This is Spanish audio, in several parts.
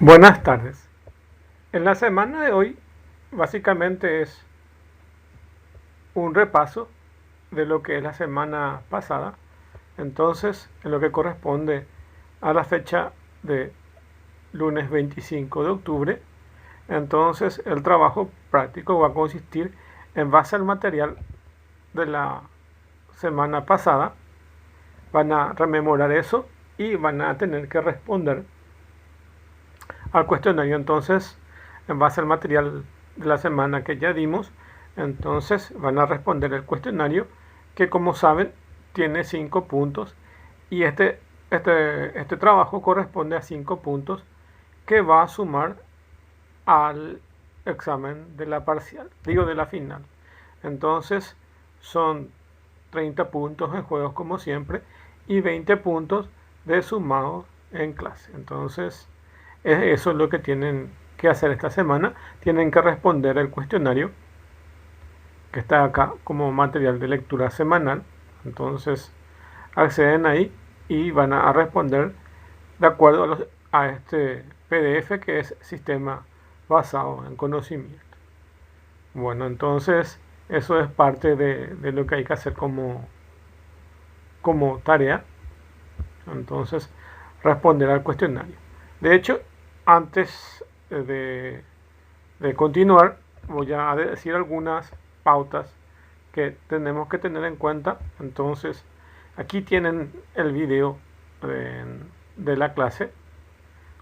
Buenas tardes. En la semana de hoy, básicamente es un repaso de lo que es la semana pasada. Entonces, en lo que corresponde a la fecha de lunes 25 de octubre, entonces el trabajo práctico va a consistir en base al material de la semana pasada. Van a rememorar eso y van a tener que responder al cuestionario. Entonces, en base al material de la semana que ya dimos, entonces van a responder el cuestionario, que como saben tiene 5 puntos, y este trabajo corresponde a 5 puntos que va a sumar al examen de la parcial, digo de la final. Entonces son 30 puntos en juegos como siempre y 20 puntos de sumado en clase. Entonces eso es lo que tienen que hacer esta semana. Tienen que responder el cuestionario que está acá como material de lectura semanal. Entonces acceden ahí y van a responder de acuerdo a este PDF, que es sistema basado en conocimiento. Bueno, entonces eso es parte de lo que hay que hacer como tarea. Entonces, responder al cuestionario. De hecho, antes de continuar, voy a decir algunas pautas que tenemos que tener en cuenta. Entonces, aquí tienen el video de la clase,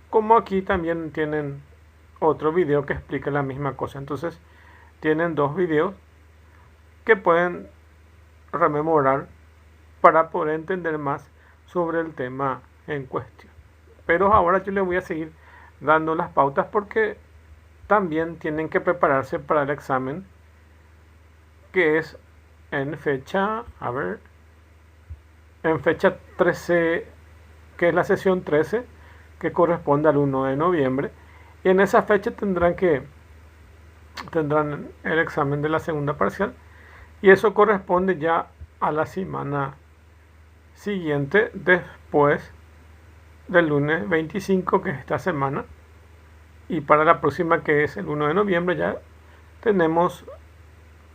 como aquí también tienen otro video que explica la misma cosa. Entonces, tienen dos videos que pueden rememorar para poder entender más sobre el tema en cuestión. Pero ahora yo les voy a seguir dando las pautas, porque también tienen que prepararse para el examen, que es en fecha, en fecha 13, que es la sesión 13, que corresponde al 1 de noviembre. Y en esa fecha tendrán el examen de la segunda parcial, y eso corresponde ya a la semana siguiente, después del lunes 25, que es esta semana. Y para la próxima, que es el 1 de noviembre, ya tenemos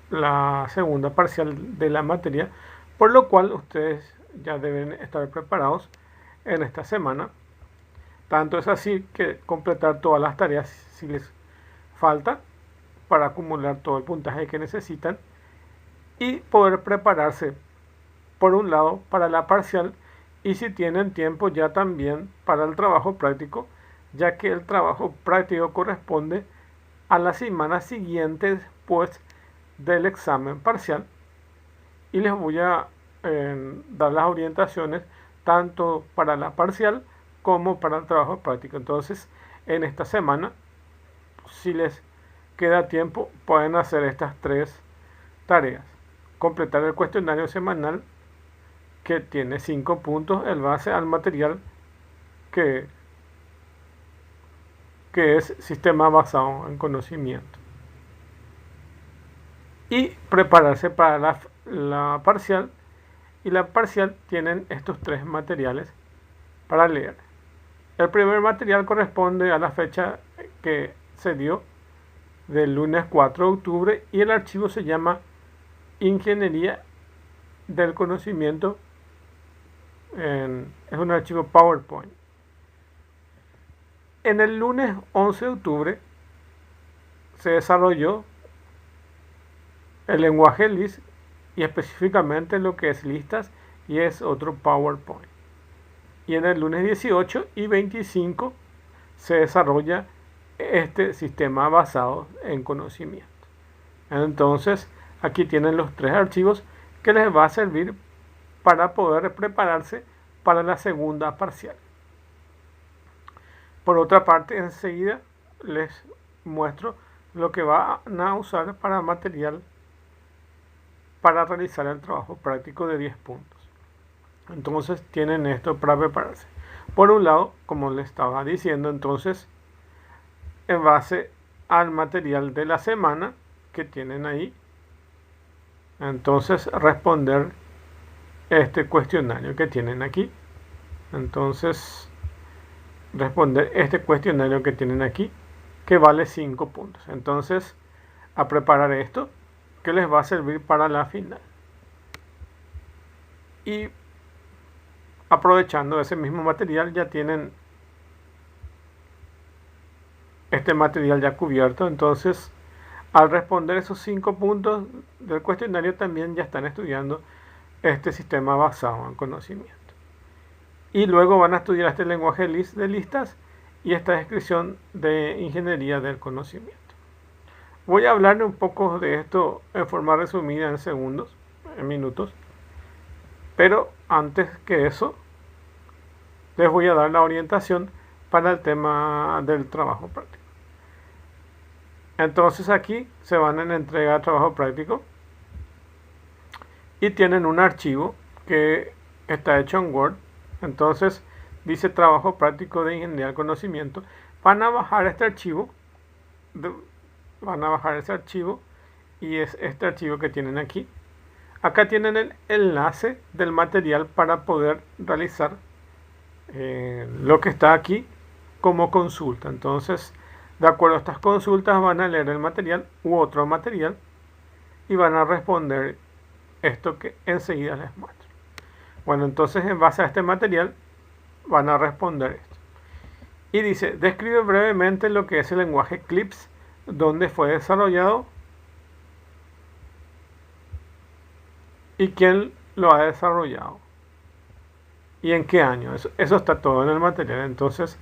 la segunda parcial de la materia, por lo cual ustedes ya deben estar preparados en esta semana. Tanto es así que completar todas las tareas si les falta, para acumular todo el puntaje que necesitan y poder prepararse, por un lado, para la parcial, y si tienen tiempo ya también para el trabajo práctico, ya que el trabajo práctico corresponde a la semana siguiente después del examen parcial. Y les voy a dar las orientaciones tanto para la parcial como para el trabajo práctico. Entonces, en esta semana, si les queda tiempo, pueden hacer estas tres tareas: completar el cuestionario semanal, que tiene 5 puntos en base al material que es sistema basado en conocimiento, y prepararse para la parcial. Y la parcial tienen estos tres materiales para leer. El primer material corresponde a la fecha que se dio, del lunes 4 de octubre, y el archivo se llama Ingeniería del Conocimiento. Es un archivo PowerPoint. En el lunes 11 de octubre se desarrolló el lenguaje Lisp, y específicamente lo que es listas, y es otro PowerPoint. Y en el lunes 18 y 25 se desarrolla este sistema basado en conocimiento. Entonces, aquí tienen los tres archivos que les va a servir para poder prepararse para la segunda parcial. Por otra parte, enseguida les muestro lo que van a usar para material para realizar el trabajo práctico de 10 puntos. Entonces tienen esto para prepararse. Por un lado, como les estaba diciendo, entonces, en base al material de la semana que tienen ahí, entonces responder este cuestionario que tienen aquí. Entonces, responder este cuestionario que tienen aquí, que vale 5 puntos. Entonces, a preparar esto, que les va a servir para la final. Y aprovechando ese mismo material, ya tienen este material ya cubierto. Entonces, al responder esos 5 puntos del cuestionario, también ya están estudiando este sistema basado en conocimiento. Y luego van a estudiar este lenguaje de listas y esta descripción de ingeniería del conocimiento. Voy a hablarle un poco de esto en forma resumida en segundos, en minutos. Pero antes que eso, les voy a dar la orientación para el tema del trabajo práctico. Entonces aquí se van en entrega de trabajo práctico y tienen un archivo que está hecho en Word. Entonces dice trabajo práctico de ingeniería del conocimiento. Van a bajar este archivo, y es este archivo que tienen aquí. Acá tienen el enlace del material para poder realizar lo que está aquí como consulta. Entonces, de acuerdo a estas consultas, van a leer el material u otro material y van a responder esto que enseguida les muestro. Bueno, entonces en base a este material van a responder esto. Y dice, describe brevemente lo que es el lenguaje Eclipse, dónde fue desarrollado y quién lo ha desarrollado y en qué año. Eso está todo en el material. Entonces,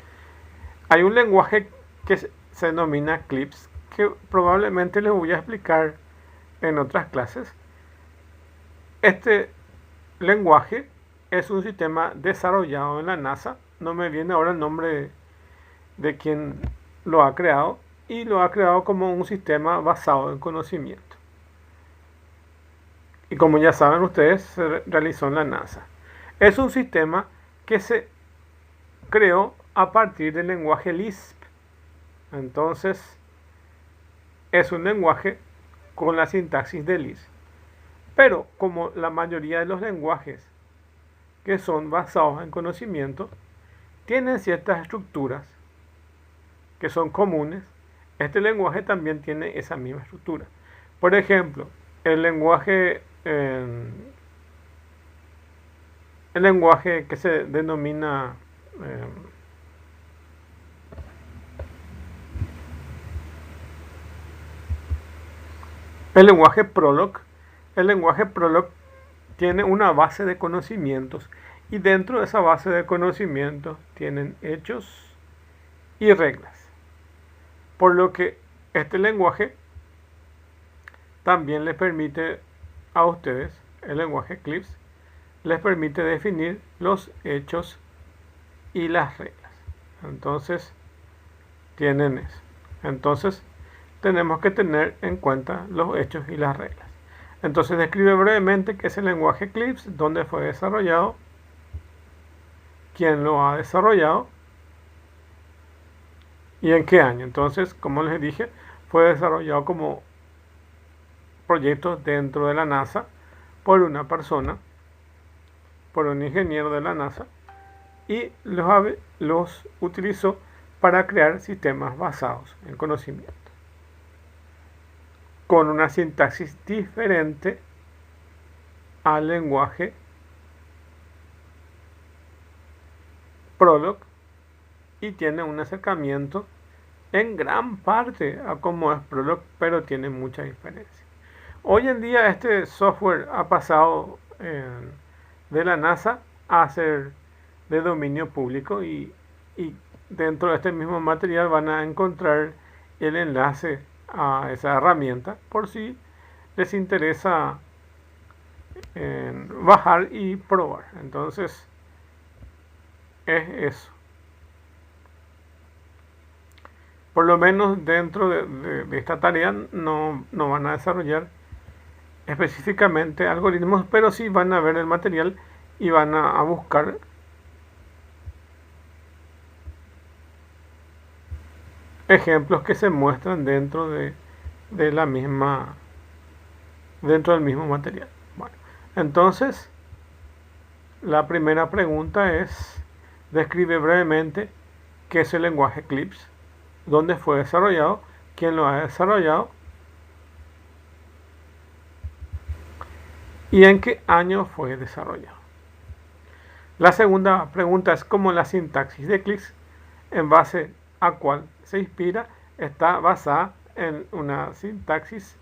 hay un lenguaje que se denomina Eclipse, que probablemente les voy a explicar en otras clases. Este lenguaje es un sistema desarrollado en la NASA. No me viene ahora el nombre de quien lo ha creado, y lo ha creado como un sistema basado en conocimiento. Y como ya saben ustedes, se realizó en la NASA. Es un sistema que se creó a partir del lenguaje Lisp. Entonces, es un lenguaje con la sintaxis de Lisp. Pero como la mayoría de los lenguajes que son basados en conocimiento tienen ciertas estructuras que son comunes, este lenguaje también tiene esa misma estructura. Por ejemplo, el lenguaje que se denomina el lenguaje Prolog. El lenguaje Prolog tiene una base de conocimientos, y dentro de esa base de conocimientos tienen hechos y reglas. Por lo que este lenguaje también les permite a ustedes, el lenguaje Eclipse, les permite definir los hechos y las reglas. Entonces, tienen eso. Entonces, tenemos que tener en cuenta los hechos y las reglas. Entonces, describe brevemente qué es el lenguaje Eclipse, dónde fue desarrollado, quién lo ha desarrollado y en qué año. Entonces, como les dije, fue desarrollado como proyecto dentro de la NASA por una persona, por un ingeniero de la NASA, y los utilizó para crear sistemas basados en conocimiento, con una sintaxis diferente al lenguaje Prolog, y tiene un acercamiento en gran parte a cómo es Prolog, pero tiene mucha diferencia. Hoy en día este software ha pasado de la NASA a ser de dominio público, y dentro de este mismo material van a encontrar el enlace a esa herramienta por si les interesa bajar y probar. Entonces, es eso. Por lo menos dentro de esta tarea no van a desarrollar específicamente algoritmos, pero sí van a ver el material y van a buscar ejemplos que se muestran dentro del mismo material. Bueno, entonces la primera pregunta es: describe brevemente qué es el lenguaje Eclipse, dónde fue desarrollado, quién lo ha desarrollado y en qué año fue desarrollado. La segunda pregunta es cómo la sintaxis de Eclipse, en base a cuál se inspira, está basada en una sintaxis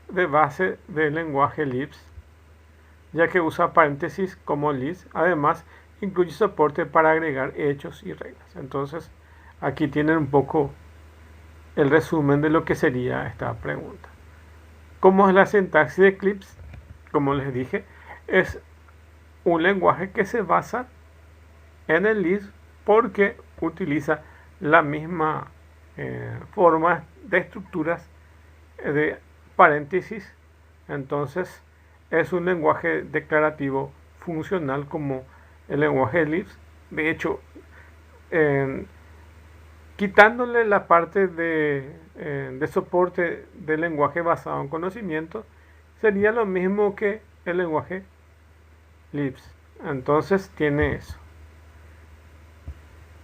de base del lenguaje Lisp, ya que usa paréntesis como Lisp. Además, incluye soporte para agregar hechos y reglas. Entonces, aquí tienen un poco el resumen de lo que sería esta pregunta. ¿Cómo es la sintaxis de Eclipse? Como les dije, es un lenguaje que se basa en el Lisp porque utiliza la misma forma de estructuras de paréntesis. Entonces es un lenguaje declarativo funcional como el lenguaje Lisp. De hecho, quitándole la parte de soporte del lenguaje basado en conocimiento, sería lo mismo que el lenguaje Lisp. Entonces tiene eso.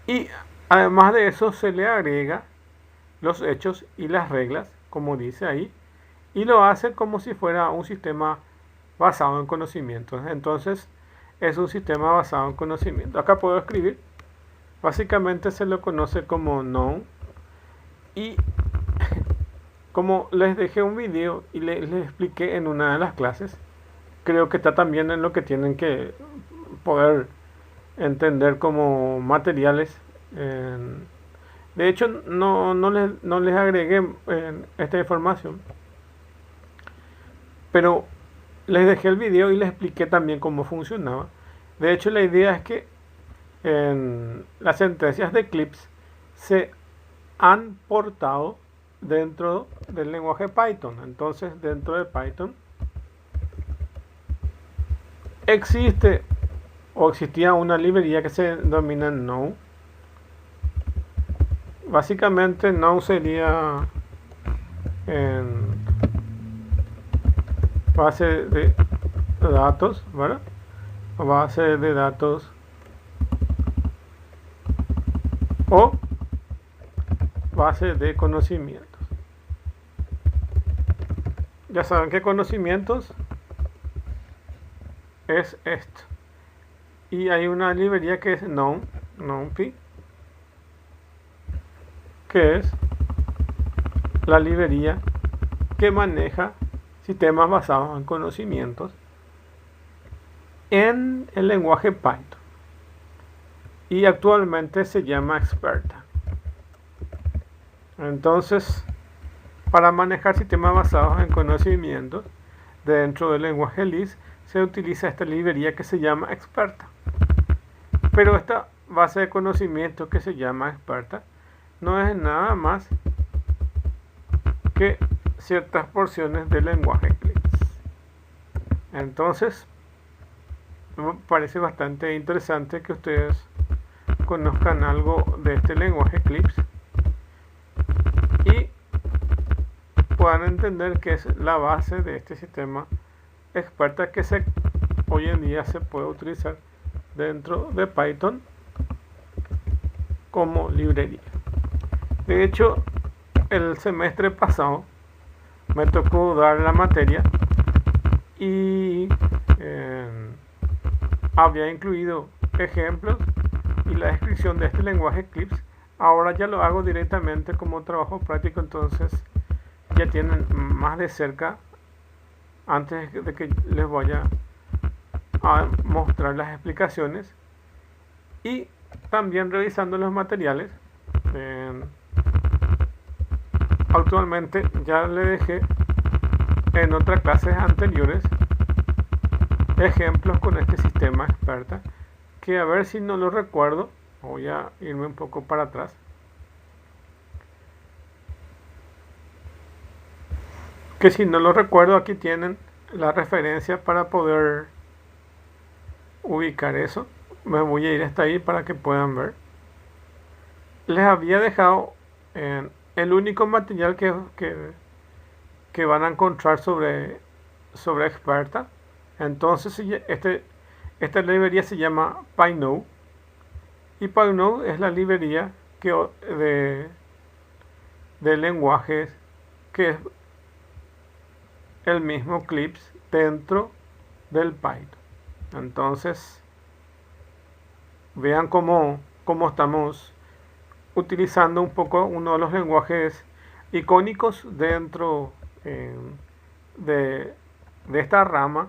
Y además de eso se le agrega los hechos y las reglas, como dice ahí, y lo hace como si fuera un sistema basado en conocimientos. Entonces es un sistema basado en conocimiento. Acá puedo escribir. Básicamente se lo conoce como known. Y como les dejé un video y les expliqué en una de las clases, creo que está también en lo que tienen que poder entender como materiales. De hecho, no les agregué esta información, pero les dejé el video y les expliqué también cómo funcionaba. De hecho, la idea es que las sentencias de Eclipse se han portado dentro del lenguaje Python. Entonces, dentro de Python existe o existía una librería que se denomina Known. Básicamente Known sería en base de datos, ¿verdad? Base de datos o base de conocimientos. Ya saben que conocimientos es esto. Y hay una librería que es NumPy, que es la librería que maneja sistemas basados en conocimientos en el lenguaje Python. Y actualmente se llama Experta. Entonces, para manejar sistemas basados en conocimientos dentro del lenguaje Lisp, se utiliza esta librería que se llama Experta. Pero esta base de conocimiento que se llama Experta no es nada más que ciertas porciones del lenguaje Eclipse. Entonces, me parece bastante interesante que ustedes conozcan algo de este lenguaje Eclipse y puedan entender que es la base de este sistema Experta que hoy en día se puede utilizar dentro de Python como librería. De hecho, el semestre pasado me tocó dar la materia y había incluido ejemplos y la descripción de este lenguaje Eclipse. Ahora ya lo hago directamente como trabajo práctico, entonces ya tienen más de cerca antes de que les vaya a mostrar las explicaciones. Y también revisando los materiales, actualmente ya le dejé en otras clases anteriores ejemplos con este sistema Experta, que a ver si no lo recuerdo, voy a irme un poco para atrás. Que si no lo recuerdo, aquí tienen la referencia para poder ubicar eso. Me voy a ir hasta ahí para que puedan ver. Les había dejado el único material que van a encontrar sobre Experta. Entonces esta librería se llama PyNow Y PyNode es la librería de lenguajes que es el mismo Eclipse dentro del Python. Entonces, vean cómo estamos utilizando un poco uno de los lenguajes icónicos dentro de esta rama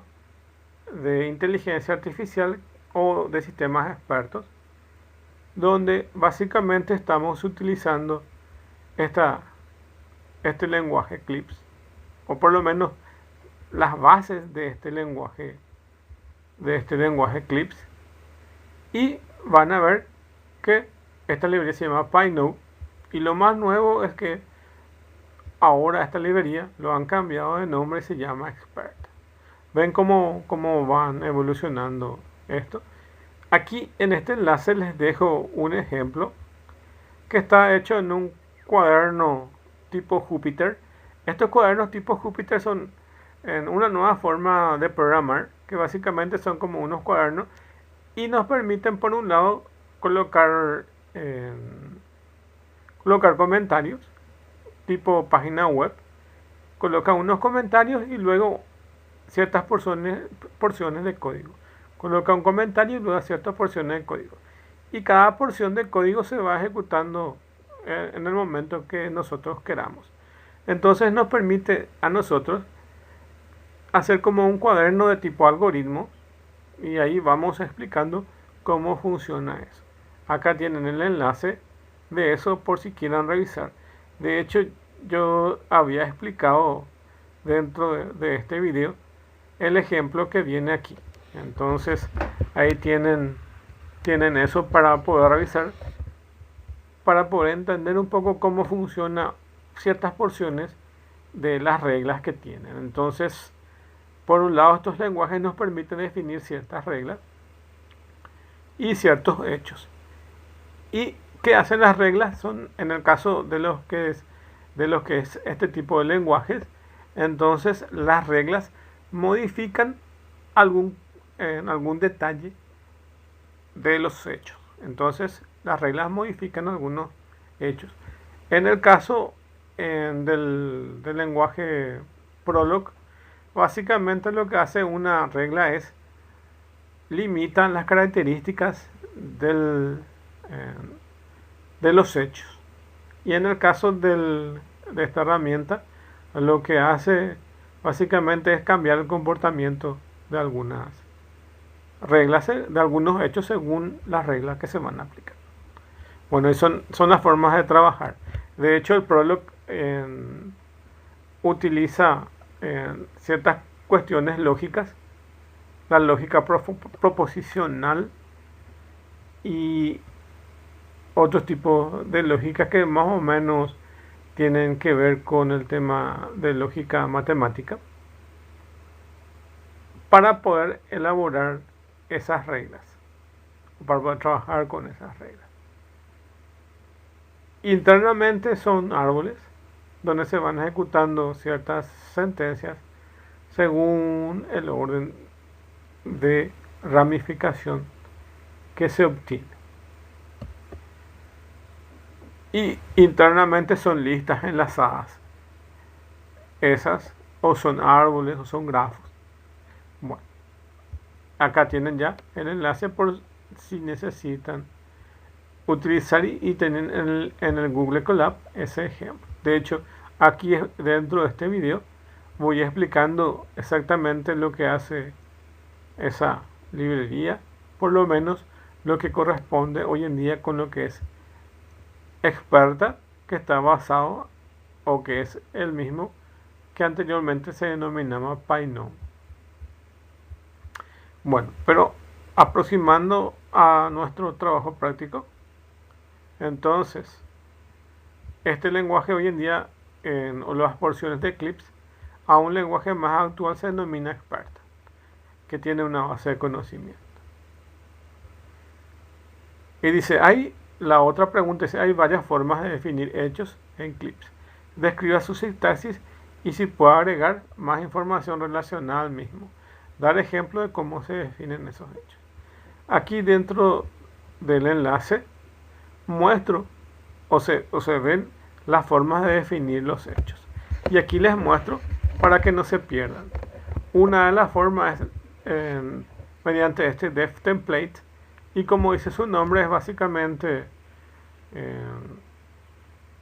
de inteligencia artificial o de sistemas expertos, donde básicamente estamos utilizando este lenguaje Eclipse, o por lo menos las bases de este lenguaje Eclipse, y van a ver que esta librería se llama PyNode, y lo más nuevo es que ahora esta librería lo han cambiado de nombre y se llama Expert. Ven cómo van evolucionando esto. Aquí en este enlace les dejo un ejemplo que está hecho en un cuaderno tipo Jupyter. Estos cuadernos tipo Jupyter son en una nueva forma de programar, que básicamente son como unos cuadernos y nos permiten, por un lado, colocar comentarios tipo página web. Coloca unos comentarios y luego ciertas porciones de código. Coloca un comentario y luego ciertas porciones de código. Y cada porción de código se va ejecutando en el momento que nosotros queramos. Entonces nos permite a nosotros hacer como un cuaderno de tipo algoritmo, y ahí vamos explicando cómo funciona eso. Acá tienen el enlace de eso por si quieren revisar. De hecho, yo había explicado dentro de este video el ejemplo que viene aquí. Entonces ahí tienen eso para poder revisar, para poder entender un poco cómo funciona ciertas porciones de las reglas que tienen. Entonces, por un lado, estos lenguajes nos permiten definir ciertas reglas y ciertos hechos. ¿Y qué hacen las reglas? Son, en el caso de los que es este tipo de lenguajes, entonces las reglas modifican algún detalle de los hechos. Entonces las reglas modifican algunos hechos. En el caso del lenguaje Prolog, básicamente lo que hace una regla es limita las características de los hechos. Y en el caso de esta herramienta, lo que hace básicamente es cambiar el comportamiento de algunas reglas, de algunos hechos según las reglas que se van a aplicar. Bueno, y son las formas de trabajar. De hecho, el Prolog utiliza ciertas cuestiones lógicas, la lógica proposicional y otros tipos de lógica que más o menos tienen que ver con el tema de lógica matemática, para poder elaborar esas reglas, para poder trabajar con esas reglas. Internamente son árboles donde se van ejecutando ciertas sentencias según el orden de ramificación que se obtiene. Y internamente son listas enlazadas. Esas o son árboles o son grafos. Bueno, acá tienen ya el enlace por si necesitan utilizar y tienen en el Google Colab ese ejemplo. De hecho, aquí dentro de este video voy explicando exactamente lo que hace esa librería, por lo menos lo que corresponde hoy en día con lo que es Experta, que está basado o que es el mismo que anteriormente se denominaba PyNode. Bueno, pero aproximando a nuestro trabajo práctico, entonces este lenguaje hoy en día, o las porciones de Eclipse, a un lenguaje más actual se denomina Experta, que tiene una base de conocimiento. Y dice, la otra pregunta es, hay varias formas de definir hechos en Eclipse. Describa su sintaxis y si puede agregar más información relacionada al mismo. Dar ejemplo de cómo se definen esos hechos. Aquí dentro del enlace muestro o se ven las formas de definir los hechos. Y aquí les muestro para que no se pierdan. Una de las formas es mediante este def template, y como dice su nombre, es básicamente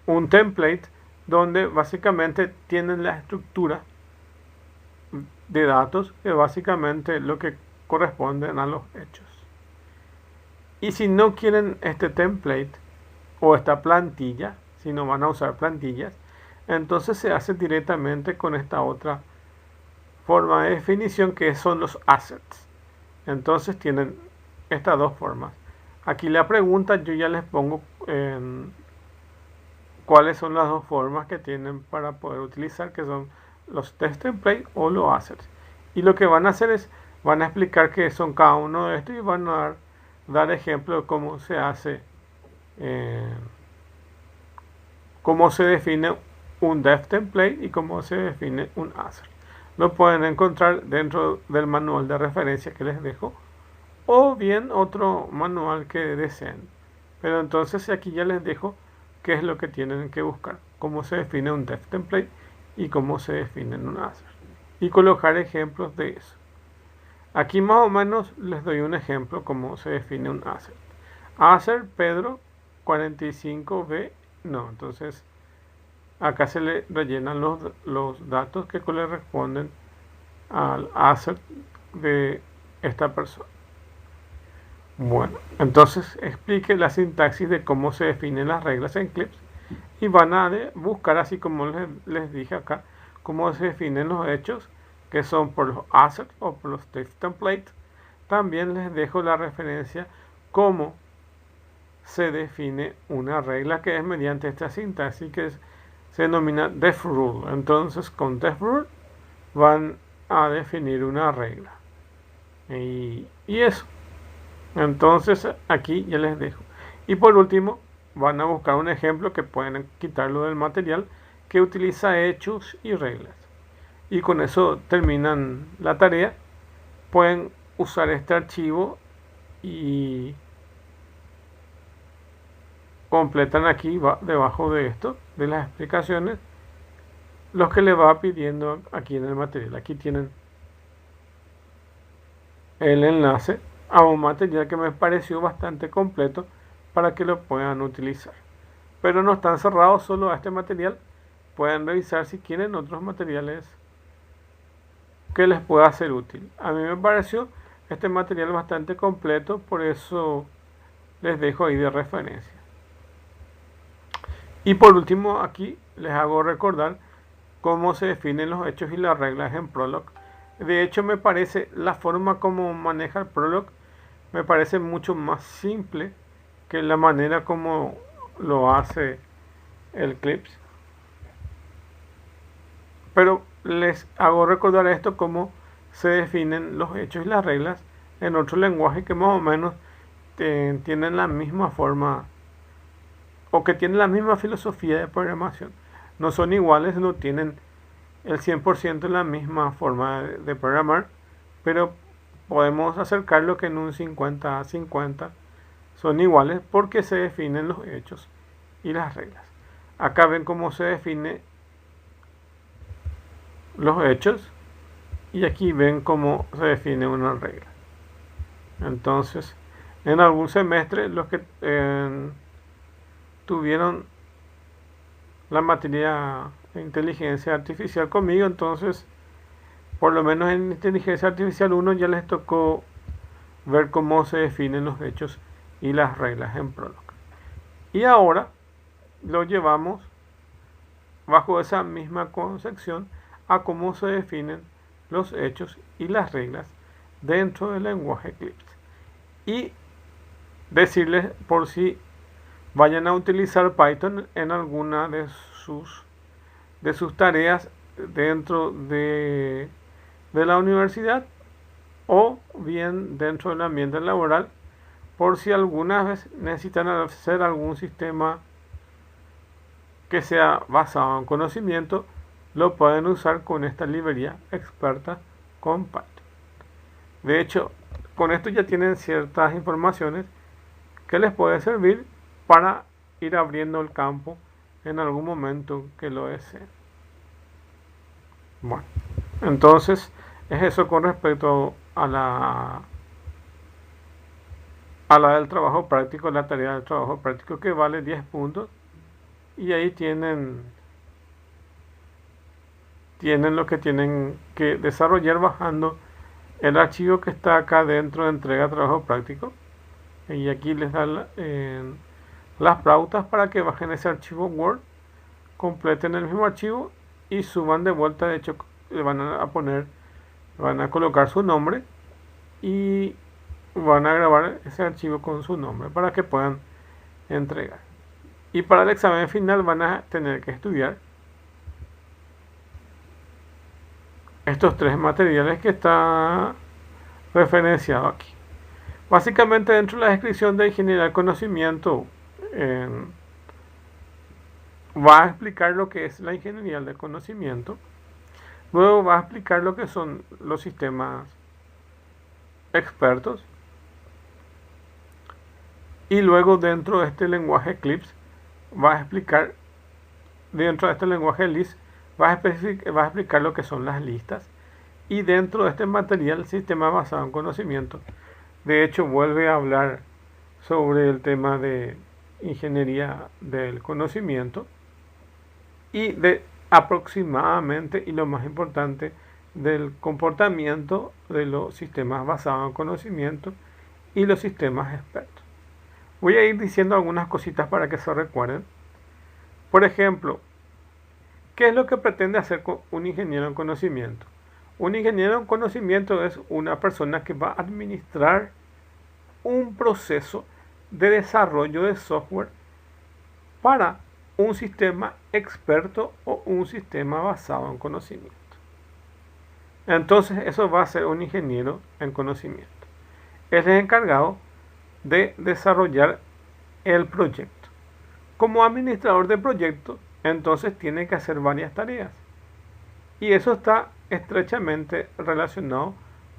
un template donde básicamente tienen la estructura de datos que básicamente lo que corresponden a los hechos. Y si no quieren este template o esta plantilla, si no van a usar plantillas, entonces se hace directamente con esta otra forma de definición que son los assets. Entonces tienen estas dos formas. Aquí la pregunta yo ya les pongo cuáles son las dos formas que tienen para poder utilizar, que son los test template o los assets. Y lo que van a hacer es, van a explicar qué son cada uno de estos y van a dar ejemplo de cómo se hace, cómo se define un def template y cómo se define un asset. Lo pueden encontrar dentro del manual de referencia que les dejo, o bien otro manual que deseen. Pero entonces aquí ya les dejo qué es lo que tienen que buscar, cómo se define un def template y cómo se define un asset, y colocar ejemplos de eso. Aquí más o menos les doy un ejemplo cómo se define un asset. Asset Pedro 45B, no, entonces acá se le rellenan los datos que le responden al asset de esta persona. Bueno, entonces explique la sintaxis de cómo se definen las reglas en Eclipse y van a buscar, así como les dije acá, cómo se definen los hechos, que son por los assets o por los text templates. También les dejo la referencia cómo se define una regla, que es mediante esta sintaxis que se denomina def rule. Entonces con def rule van a definir una regla y eso. Entonces aquí ya les dejo. Y por último van a buscar un ejemplo que pueden quitarlo del material, que utiliza hechos y reglas. Y con eso terminan la tarea. Pueden usar este archivo y completan aquí debajo de esto, de las explicaciones, los que les va pidiendo aquí en el material. Aquí tienen el enlace a un material que me pareció bastante completo para que lo puedan utilizar. Pero no están cerrados solo a este material. Pueden revisar si quieren otros materiales que les pueda ser útil. A mí me pareció este material bastante completo, por eso les dejo ahí de referencia. Y por último aquí les hago recordar cómo se definen los hechos y las reglas en Prolog. De hecho me parece la forma como maneja el Prolog me parece mucho más simple que la manera como lo hace el Eclipse. Pero les hago recordar esto, cómo se definen los hechos y las reglas en otro lenguaje que más o menos tienen la misma forma o que tienen la misma filosofía de programación. No son iguales, no tienen el 100% la misma forma de programar, pero podemos acercarlo que en un 50-50 son iguales porque se definen los hechos y las reglas. Acá ven cómo se define los hechos y aquí ven cómo se define una regla. Entonces, en algún semestre los que tuvieron la materia de inteligencia artificial conmigo, entonces por lo menos en inteligencia artificial 1 ya les tocó ver cómo se definen los hechos y las reglas en Prolog. Y ahora lo llevamos bajo esa misma concepción a cómo se definen los hechos y las reglas dentro del lenguaje Eclipse. Y decirles, por si vayan a utilizar Python en alguna de sus tareas dentro de la universidad o bien dentro del ambiente laboral, por si alguna vez necesitan hacer algún sistema que sea basado en conocimiento, lo pueden usar con esta librería experta con Python. De hecho, con esto ya tienen ciertas informaciones que les puede servir para ir abriendo el campo en algún momento que lo deseen. Bueno, entonces es eso con respecto a la del trabajo práctico, la tarea del trabajo práctico, que vale 10 puntos. Y ahí tienen lo que tienen que desarrollar bajando el archivo que está acá dentro de entrega de trabajo práctico. Y aquí les da las pautas para que bajen ese archivo Word, completen el mismo archivo y suban de vuelta. De hecho, le van a colocar su nombre y van a grabar ese archivo con su nombre para que puedan entregar. Y para el examen final van a tener que estudiar estos 3 materiales que está referenciado aquí. Básicamente, dentro de la descripción de ingeniería del conocimiento va a explicar lo que es la ingeniería del conocimiento. Luego va a explicar lo que son los sistemas expertos. Y luego, dentro de este lenguaje Eclipse, va a explicar, dentro de este lenguaje LIST, va a explicar lo que son las listas. Y dentro de este material, sistema basado en conocimiento, de hecho vuelve a hablar sobre el tema de ingeniería del conocimiento y de aproximadamente, y lo más importante, del comportamiento de los sistemas basados en conocimiento y los sistemas expertos. Voy a ir diciendo algunas cositas para que se recuerden. Por ejemplo, ¿qué es lo que pretende hacer un ingeniero en conocimiento? Un ingeniero en conocimiento es una persona que va a administrar un proceso de desarrollo de software para un sistema experto o un sistema basado en conocimiento. Entonces, eso va a ser un ingeniero en conocimiento. Es el encargado de desarrollar el proyecto. Como administrador de proyecto, entonces tiene que hacer varias tareas. Y eso está estrechamente relacionado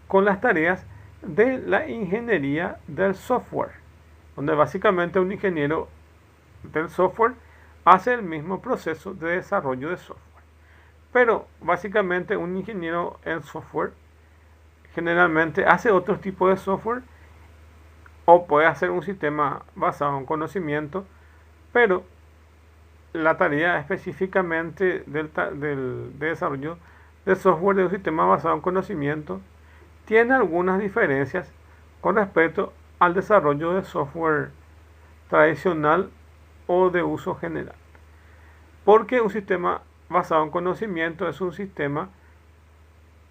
con las tareas de la ingeniería del software, donde básicamente un ingeniero del software hace el mismo proceso de desarrollo de software. Pero básicamente un ingeniero en software generalmente hace otro tipo de software o puede hacer un sistema basado en conocimiento, pero la tarea específicamente de desarrollo de software de un sistema basado en conocimiento tiene algunas diferencias con respecto al desarrollo de software tradicional o de uso general. Porque un sistema basado en conocimiento es un sistema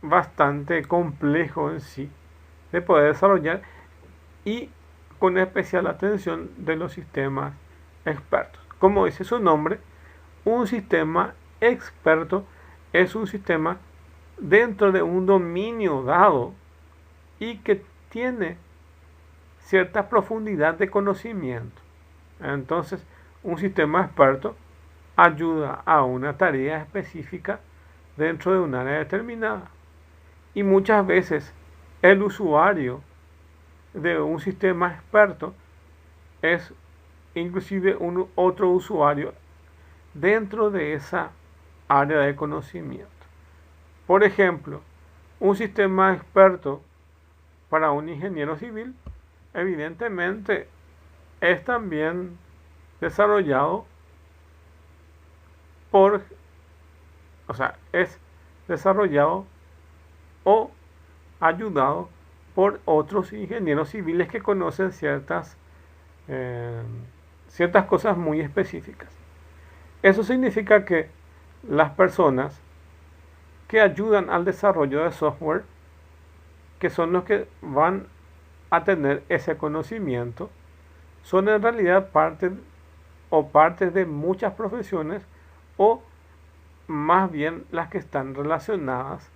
bastante complejo en sí de poder desarrollar y con especial atención de los sistemas expertos. Como dice su nombre, un sistema experto es un sistema dentro de un dominio dado y que tiene cierta profundidad de conocimiento. Entonces, un sistema experto ayuda a una tarea específica dentro de un área determinada. Y muchas veces el usuario de un sistema experto es inclusive otro usuario dentro de esa área de conocimiento. Por ejemplo, un sistema experto para un ingeniero civil evidentemente es también desarrollado es desarrollado o ayudado por otros ingenieros civiles que conocen ciertas cosas muy específicas. Eso significa que las personas que ayudan al desarrollo de software, que son los que van a tener ese conocimiento, son en realidad partes de muchas profesiones o más bien las que están relacionadas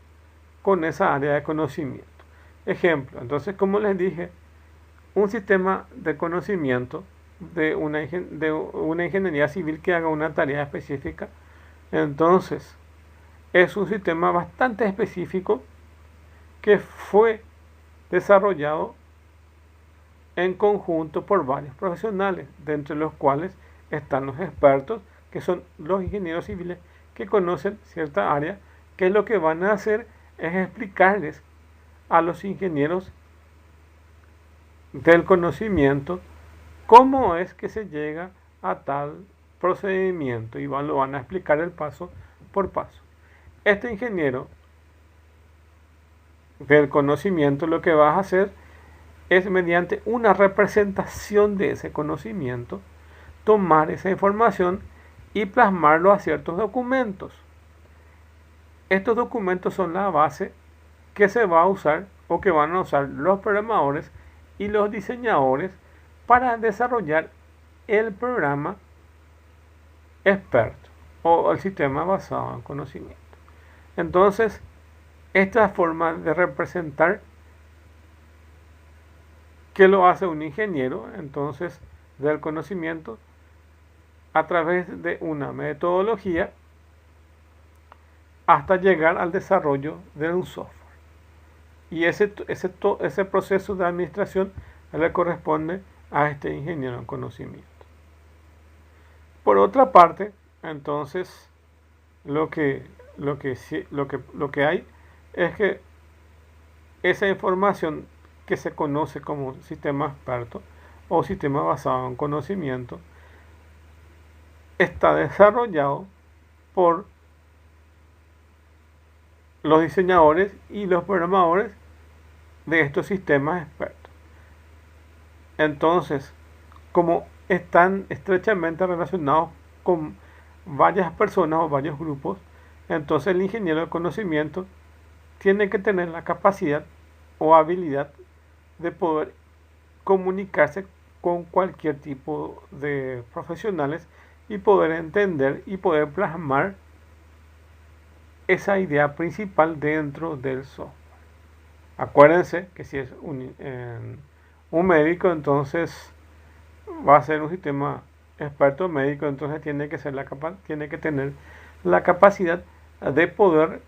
con esa área de conocimiento. Ejemplo, entonces, como les dije, un sistema de conocimiento de una ingeniería civil que haga una tarea específica, entonces es un sistema bastante específico que fue desarrollado en conjunto por varios profesionales, de entre los cuales están los expertos, que son los ingenieros civiles que conocen cierta área, que lo que van a hacer es explicarles a los ingenieros del conocimiento cómo es que se llega a tal procedimiento y lo van a explicar el paso por paso. Este ingeniero del conocimiento lo que va a hacer es, mediante una representación de ese conocimiento, tomar esa información y plasmarlo a ciertos documentos. Estos documentos son la base que se va a usar o que van a usar los programadores y los diseñadores para desarrollar el programa experto o el sistema basado en conocimiento. Entonces, esta forma de representar que lo hace un ingeniero, entonces, del conocimiento, a través de una metodología hasta llegar al desarrollo de un software. Y ese proceso de administración le corresponde a este ingeniero en conocimiento. Por otra parte, entonces, lo que hay es que esa información que se conoce como sistema experto o sistema basado en conocimiento está desarrollado por los diseñadores y los programadores de estos sistemas expertos. Entonces, como están estrechamente relacionados con varias personas o varios grupos, entonces el ingeniero de conocimiento tiene que tener la capacidad o habilidad de poder comunicarse con cualquier tipo de profesionales y poder entender y poder plasmar esa idea principal dentro del software. Acuérdense que si es un médico, entonces va a ser un sistema experto médico, entonces tiene que tener la capacidad de poder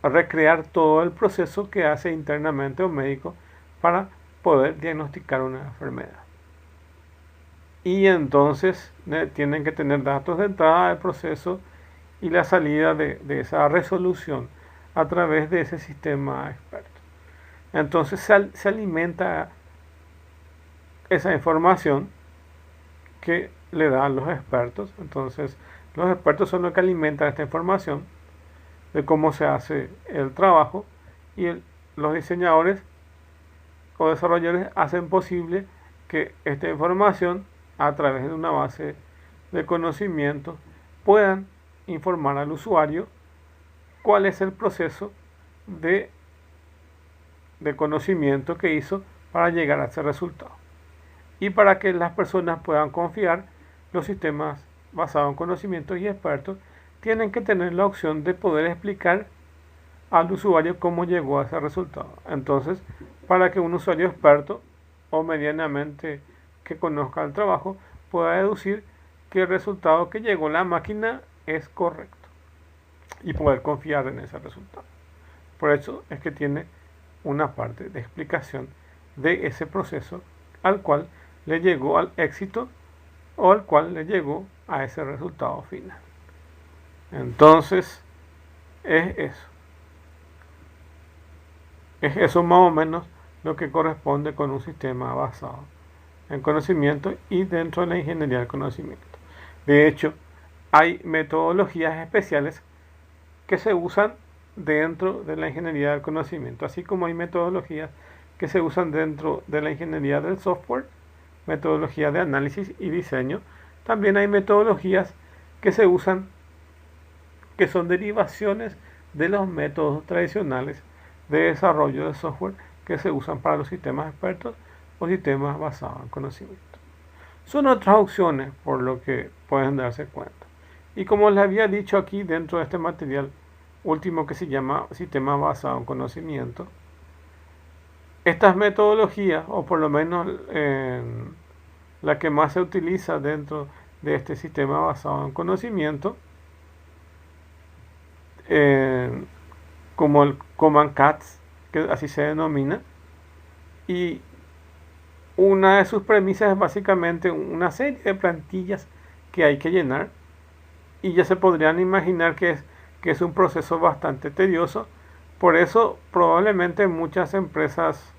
recrear todo el proceso que hace internamente un médico para poder diagnosticar una enfermedad. Y entonces tienen que tener datos de entrada del proceso y la salida de esa resolución a través de ese sistema experto. Entonces se alimenta esa información que le dan los expertos. Entonces los expertos son los que alimentan esta información de cómo se hace el trabajo, y los diseñadores o desarrolladores hacen posible que esta información, a través de una base de conocimiento, puedan informar al usuario cuál es el proceso de conocimiento que hizo para llegar a ese resultado. Y para que las personas puedan confiar, los sistemas basados en conocimientos y expertos tienen que tener la opción de poder explicar al usuario cómo llegó a ese resultado. Entonces, para que un usuario experto o medianamente que conozca el trabajo pueda deducir que el resultado que llegó a la máquina es correcto y poder confiar en ese resultado. Por eso es que tiene una parte de explicación de ese proceso al cual le llegó al éxito o al cual le llegó a ese resultado final. Entonces, es eso. Es eso más o menos lo que corresponde con un sistema basado en conocimiento y dentro de la ingeniería del conocimiento. De hecho, hay metodologías especiales que se usan dentro de la ingeniería del conocimiento, así como hay metodologías que se usan dentro de la ingeniería del software, metodología de análisis y diseño. También hay metodologías que se usan que son derivaciones de los métodos tradicionales de desarrollo de software que se usan para los sistemas expertos o sistemas basados en conocimiento. Son otras opciones por lo que pueden darse cuenta. Y como les había dicho aquí dentro de este material último que se llama sistema basado en conocimiento, estas metodologías, o por lo menos la que más se utiliza dentro de este sistema basado en conocimiento, como el Command Cats, que así se denomina, y una de sus premisas es básicamente una serie de plantillas que hay que llenar y ya se podrían imaginar que es un proceso bastante tedioso. Por eso probablemente muchas empresas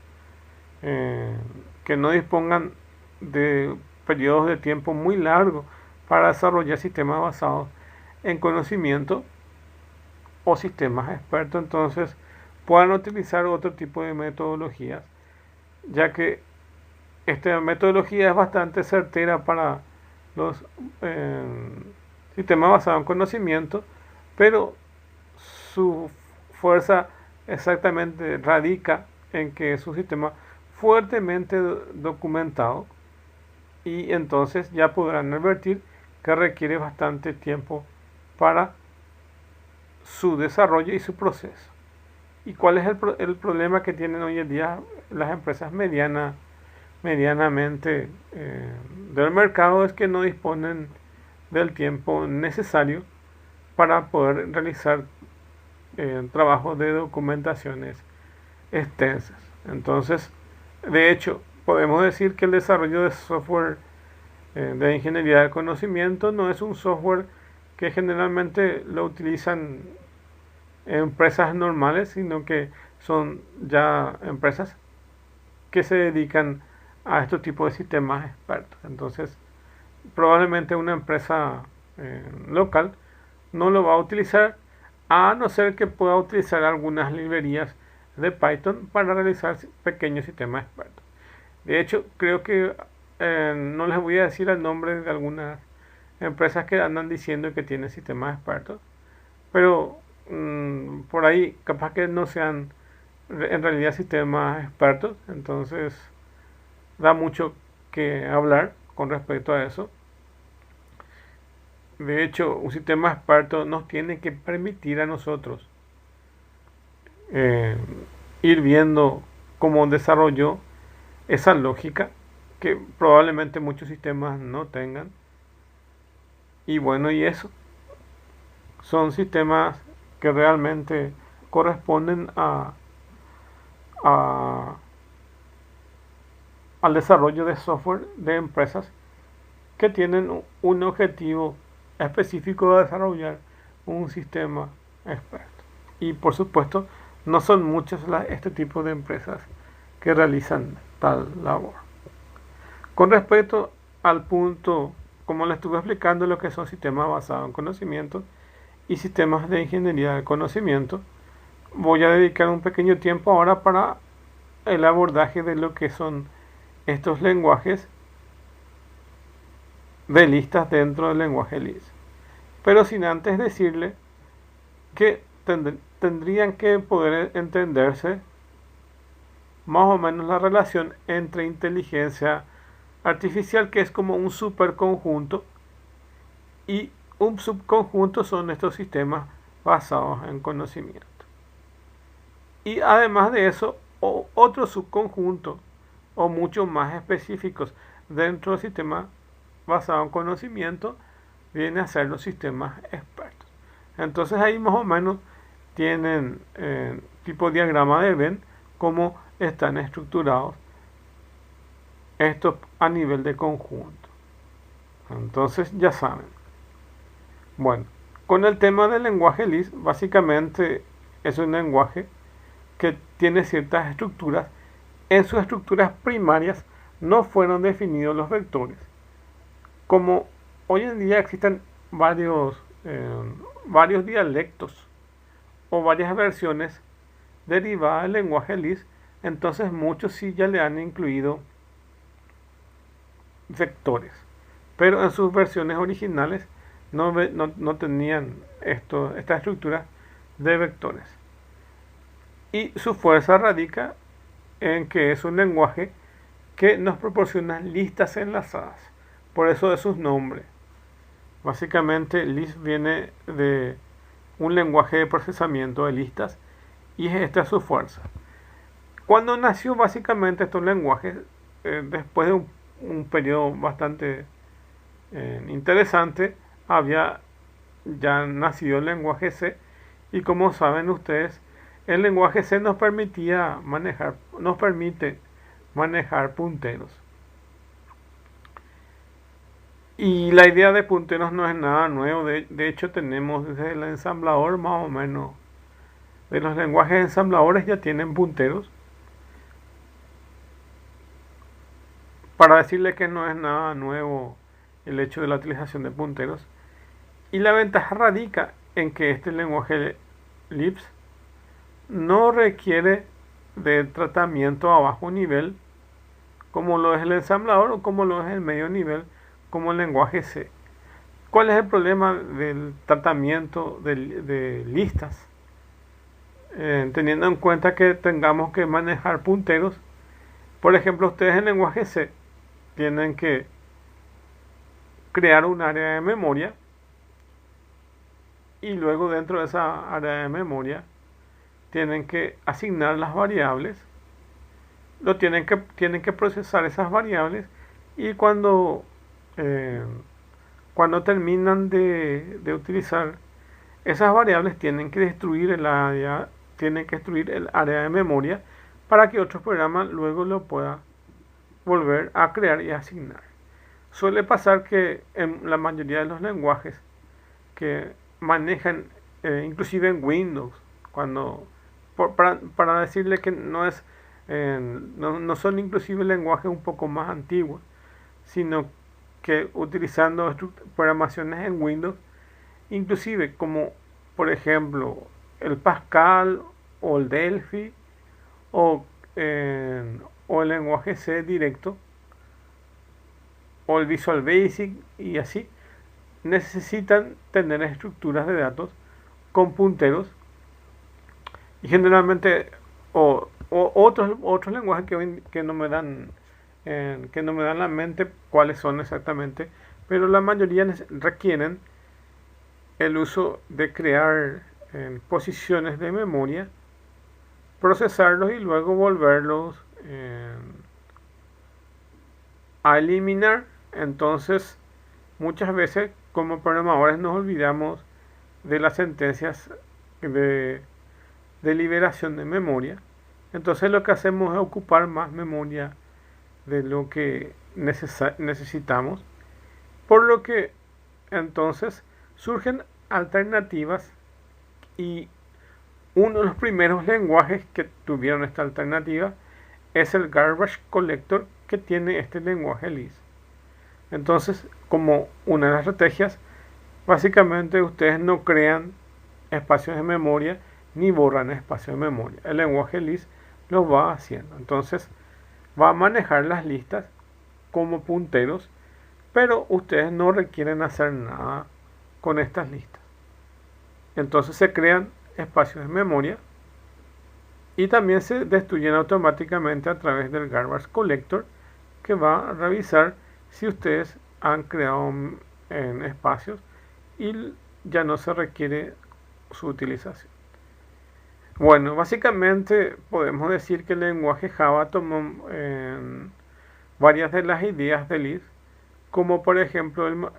eh, que no dispongan de periodos de tiempo muy largos para desarrollar sistemas basados en conocimiento o sistemas expertos, entonces puedan utilizar otro tipo de metodologías, ya que esta metodología es bastante certera para los eh, sistemas basados en conocimiento, pero su fuerza exactamente radica en que es un sistema fuertemente documentado y entonces ya podrán advertir que requiere bastante tiempo para su desarrollo y su proceso. ¿Y cuál es el problema que tienen hoy en día las empresas medianamente del mercado? Es que no disponen del tiempo necesario para poder realizar trabajos de documentaciones extensas. Entonces, de hecho, podemos decir que el desarrollo de software de ingeniería del conocimiento no es un software que generalmente lo utilizan empresas normales, sino que son ya empresas que se dedican a este tipo de sistemas expertos. Entonces, probablemente una empresa local no lo va a utilizar, a no ser que pueda utilizar algunas librerías de Python para realizar pequeños sistemas expertos. De hecho, creo que no les voy a decir el nombre de algunas empresas que andan diciendo que tienen sistemas expertos, pero por ahí capaz que no sean en realidad sistemas expertos, entonces da mucho que hablar con respecto a eso. De hecho, un sistema experto nos tiene que permitir a nosotros eh, ir viendo cómo desarrolló esa lógica que probablemente muchos sistemas no tengan. Y bueno, y eso son sistemas que realmente corresponden a- al desarrollo de software de empresas que tienen un objetivo específico de desarrollar un sistema experto. Y por supuesto, no son muchas este tipo de empresas que realizan tal labor. Con respecto al punto, como le estuve explicando, lo que son sistemas basados en conocimiento y sistemas de ingeniería del conocimiento, voy a dedicar un pequeño tiempo ahora para el abordaje de lo que son estos lenguajes de listas dentro del lenguaje LIS. Pero sin antes decirle que tendrían que poder entenderse más o menos la relación entre inteligencia artificial, que es como un superconjunto, y un subconjunto son estos sistemas basados en conocimiento. Y además de eso, otro subconjunto o mucho más específicos dentro del sistema basado en conocimiento viene a ser los sistemas expertos. Entonces ahí más o menos tienen tipo diagrama de Venn cómo están estructurados estos a nivel de conjunto. Entonces ya saben. Bueno, con el tema del lenguaje LIS, básicamente es un lenguaje que tiene ciertas estructuras. En sus estructuras primarias no fueron definidos los vectores. Como hoy en día existen varios dialectos o varias versiones derivadas del lenguaje LIS, entonces muchos sí ya le han incluido vectores, pero en sus versiones originales no tenían esta estructura de vectores. Y su fuerza radica en que es un lenguaje que nos proporciona listas enlazadas, por eso de sus nombres. Básicamente LIS viene de un lenguaje de procesamiento de listas y esta es su fuerza. Cuando nació básicamente estos lenguajes, después de un periodo bastante interesante, había ya nacido el lenguaje C, y como saben ustedes, el lenguaje C nos permite manejar punteros. Y la idea de punteros no es nada nuevo, de hecho tenemos desde el ensamblador más o menos, de los lenguajes ensambladores ya tienen punteros, para decirle que no es nada nuevo el hecho de la utilización de punteros. Y la ventaja radica en que este lenguaje Lisp no requiere de tratamiento a bajo nivel como lo es el ensamblador o como lo es el medio nivel como el lenguaje C. ¿Cuál es el problema del tratamiento de listas? Teniendo en cuenta que tengamos que manejar punteros, por ejemplo, ustedes en lenguaje C tienen que crear un área de memoria y luego dentro de esa área de memoria tienen que asignar las variables, tienen que procesar esas variables y cuando terminan de utilizar esas variables tienen que destruir el área de memoria para que otro programa luego lo pueda volver a crear y asignar. Suele pasar que en la mayoría de los lenguajes que manejan, inclusive en Windows, para decirle que no son inclusive lenguajes un poco más antiguos, sino que utilizando programaciones en Windows, inclusive como por ejemplo el Pascal o el Delphi o el lenguaje C directo o el Visual Basic y así, necesitan tener estructuras de datos con punteros y generalmente otros lenguajes que no me dan la mente cuáles son exactamente, pero la mayoría requieren el uso de crear posiciones de memoria, procesarlos y luego volverlos a eliminar. Entonces, muchas veces como programadores nos olvidamos de las sentencias de liberación de memoria. Entonces lo que hacemos es ocupar más memoria de lo que necesitamos, por lo que entonces surgen alternativas y uno de los primeros lenguajes que tuvieron esta alternativa es el Garbage Collector que tiene este lenguaje Lisp. Entonces, como una de las estrategias, básicamente ustedes no crean espacios de memoria ni borran espacios de memoria. El lenguaje Lisp lo va haciendo. Entonces, va a manejar las listas como punteros, pero ustedes no requieren hacer nada con estas listas. Entonces se crean espacios de memoria y también se destruyen automáticamente a través del Garbage Collector, que va a revisar si ustedes han creado espacios y ya no se requiere su utilización. Bueno, básicamente podemos decir que el lenguaje Java tomó varias de las ideas de Lisp, como por ejemplo,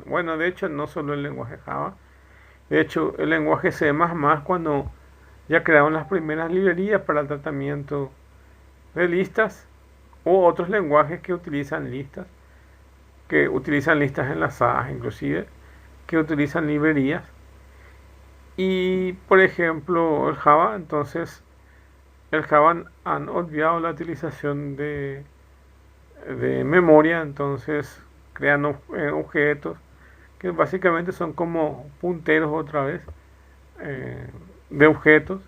bueno, de hecho no solo el lenguaje Java, de hecho el lenguaje C++, cuando ya crearon las primeras librerías para el tratamiento de listas, o otros lenguajes que utilizan listas enlazadas inclusive, que utilizan librerías. Y por ejemplo el Java, entonces el Java han olvidado la utilización de memoria, entonces crean objetos que básicamente son como punteros otra vez de objetos,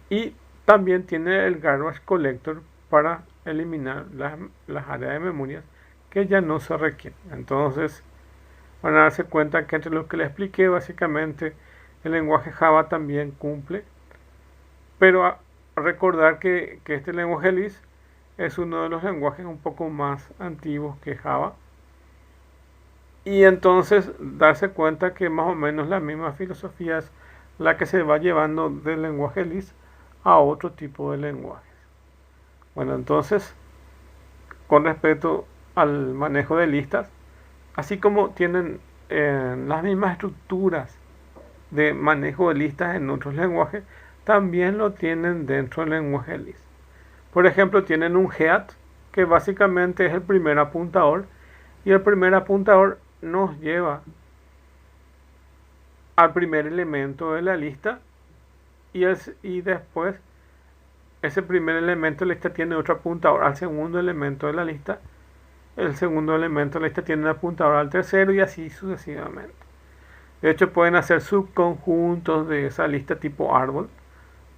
y también tiene el Garbage Collector para eliminar las áreas de memoria que ya no se requieren. Entonces van a darse cuenta que entre lo que les expliqué, básicamente el lenguaje Java también cumple, pero recordar que este lenguaje Lisp es uno de los lenguajes un poco más antiguos que Java, y entonces darse cuenta que más o menos la misma filosofía es la que se va llevando del lenguaje Lisp a otro tipo de lenguajes. Bueno, entonces con respecto al manejo de listas, así como tienen las mismas estructuras de manejo de listas en otros lenguajes, también lo tienen dentro del lenguaje Lisp. Por ejemplo, tienen un head, que básicamente es el primer apuntador, y el primer apuntador nos lleva al primer elemento de la lista y después ese primer elemento de la lista tiene otro apuntador al segundo elemento de la lista, el segundo elemento de la lista tiene un apuntador al tercero y así sucesivamente. De hecho pueden hacer subconjuntos de esa lista tipo árbol,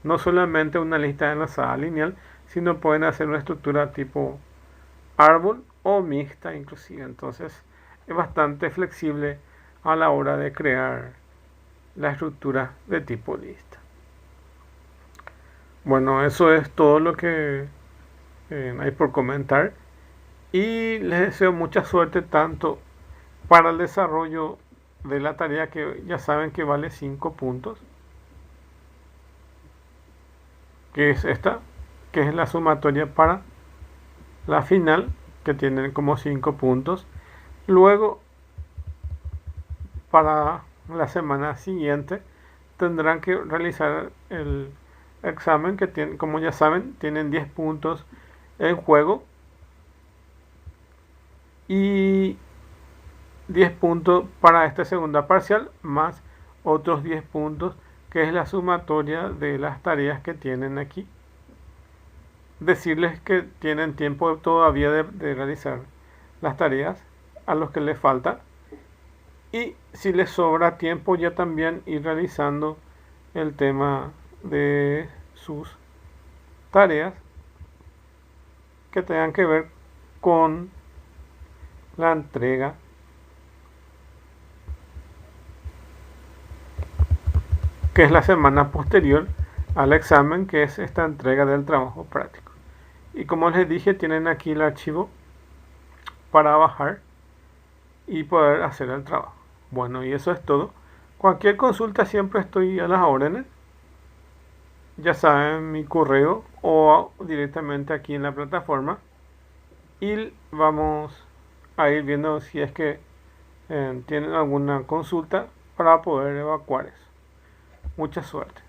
no solamente una lista enlazada lineal, sino pueden hacer una estructura tipo árbol o mixta inclusive. Entonces es bastante flexible a la hora de crear la estructura de tipo lista. Bueno, eso es todo lo que hay por comentar y les deseo mucha suerte tanto para el desarrollo de la tarea que ya saben que vale 5 puntos, que es esta, que es la sumatoria para la final, que tienen como 5 puntos. Luego, para la semana siguiente, tendrán que realizar el examen que tienen, como ya saben, tienen 10 puntos en juego y 10 puntos para esta segunda parcial más otros 10 puntos que es la sumatoria de las tareas que tienen aquí. Decirles que tienen tiempo todavía de realizar las tareas a los que les falta y si les sobra tiempo ya también ir realizando el tema de sus tareas que tengan que ver con la entrega que es la semana posterior al examen, que es esta entrega del trabajo práctico. Y como les dije, tienen aquí el archivo para bajar y poder hacer el trabajo. Bueno, y eso es todo. Cualquier consulta siempre estoy a las órdenes. Ya saben mi correo o directamente aquí en la plataforma. Y vamos a ir viendo si es que tienen alguna consulta para poder evacuar eso. Mucha suerte.